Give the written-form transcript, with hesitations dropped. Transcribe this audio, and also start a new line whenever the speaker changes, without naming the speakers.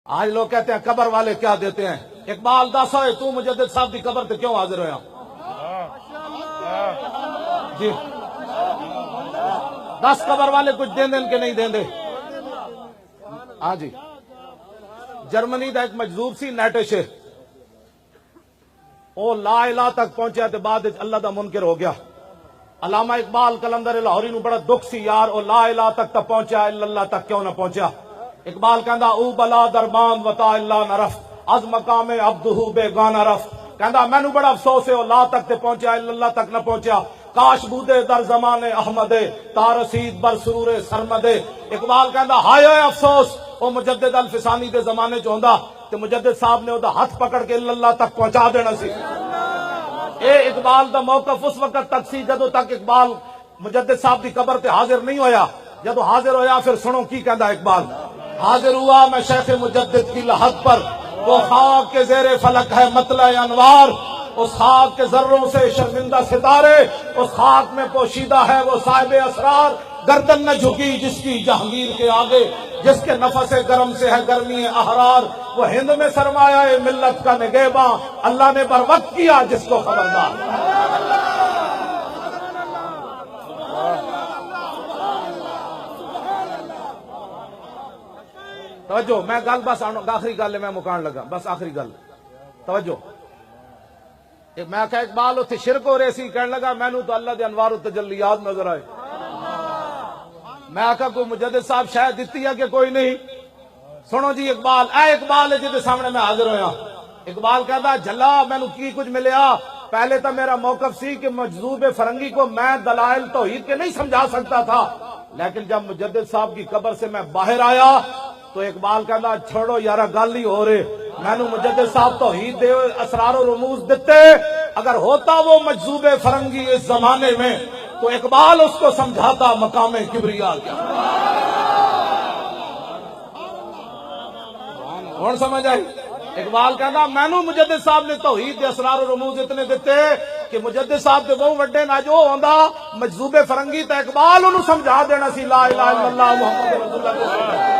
آج لوگ کہتے ہیں قبر والے کیا دیتے ہیں. اقبال دس ہوئے تو مجدد صاحب کی قبر تے کیوں حاضر ہویا؟ جی 10 قبر والے کچھ دیں دیں کہ نہیں دیں دے؟ ہاں جی. جرمنی دا ایک مجذوب سی نیٹش وہ لا الہ تک پہنچیا تے بعد اللہ دا منکر ہو گیا. علامہ اقبال کلندر لاہوری نو بڑا دکھ سی یار او لا الہ تک تا پہنچیا الا اللہ تک کیوں نہ پہنچیا. اقبال کہندا او بلا دربان وتا اللہ نہ رفت از مقام عبدہ بے گانا رفت. کہندا مینوں بڑا افسوس ہے او لا تک تے پہنچیا الا اللہ تک نہ پہنچیا. کاش بودے در زمان احمد تا رسید بر سرور سرمد. اقبال کہندا ہائے ہائے افسوس او مجدد الفسانی دے زمانے چ ہوندا تے مجدد صاحب نے او دا ہاتھ پکڑ کے الا اللہ تک پہنچا دینا سی. اے اقبال دا موقف اس وقت تک سی جدو تک اقبال مجدد صاحب دی قبر تے حاضر نہیں ہویا. جدو حاضر ہویا پھر سنو کی کہندا اقبال. حاضر ہوا میں شیخ مجدد کی لحد پر وہ خاک کے زیر فلک ہے مطلع انوار. اس خاک کے ذروں سے شرمندہ ستارے اس خاک میں پوشیدہ ہے وہ صاحب اسرار. گردن نہ جھکی جس کی جہانگیر کے آگے جس کے نفس گرم سے ہے گرمی احرار. وہ ہند میں سرمایہ ملت کا نگہباں اللہ نے بر وقت کیا جس کو خبردار. توجہ میں گل بس آخری گل میں مکان لگا بس آخری گل توجہ. میں کہ اقبال اتنے شرک ہو رہے سی کہنے لگا مینوں تو اللہ دے انوار و تجلیات نظر آئے. میں آخا کوئی مجدد صاحب شاید دیتی ہے کہ کوئی نہیں. سنو جی اقبال اے اقبال ہے جہاں سامنے میں حاضر ہویا. اقبال کہتا جلا مینوں کی کچھ ملیا. پہلے تو میرا موقف سی کہ مجذوب فرنگی کو میں دلائل توحید کے نہیں سمجھا سکتا تھا لیکن جب مجدد صاحب کی قبر سے میں باہر آیا تو اقبال کہتا چھوڑو یارا گل ہی ہو رہے. مینوں مجدد صاحب توحید دے اسرار و رموز دیتے. اگر ہوتا وہ مجذوب فرنگی اس زمانے میں تو اقبال اس کو سمجھاتا مقام کبریا کیا. کون سمجھ آئی؟ اقبال کہنا مینوں مجدد صاحب نے توحید دے اسرار و رموز اتنے دیتے کہ مجدد صاحب دے بہت وڈے نہ جو ہوندا مجذوب فرنگی تے اقبال انہوں سمجھا دینا سی لا الہ الا اللہ محمد رسول اللہ.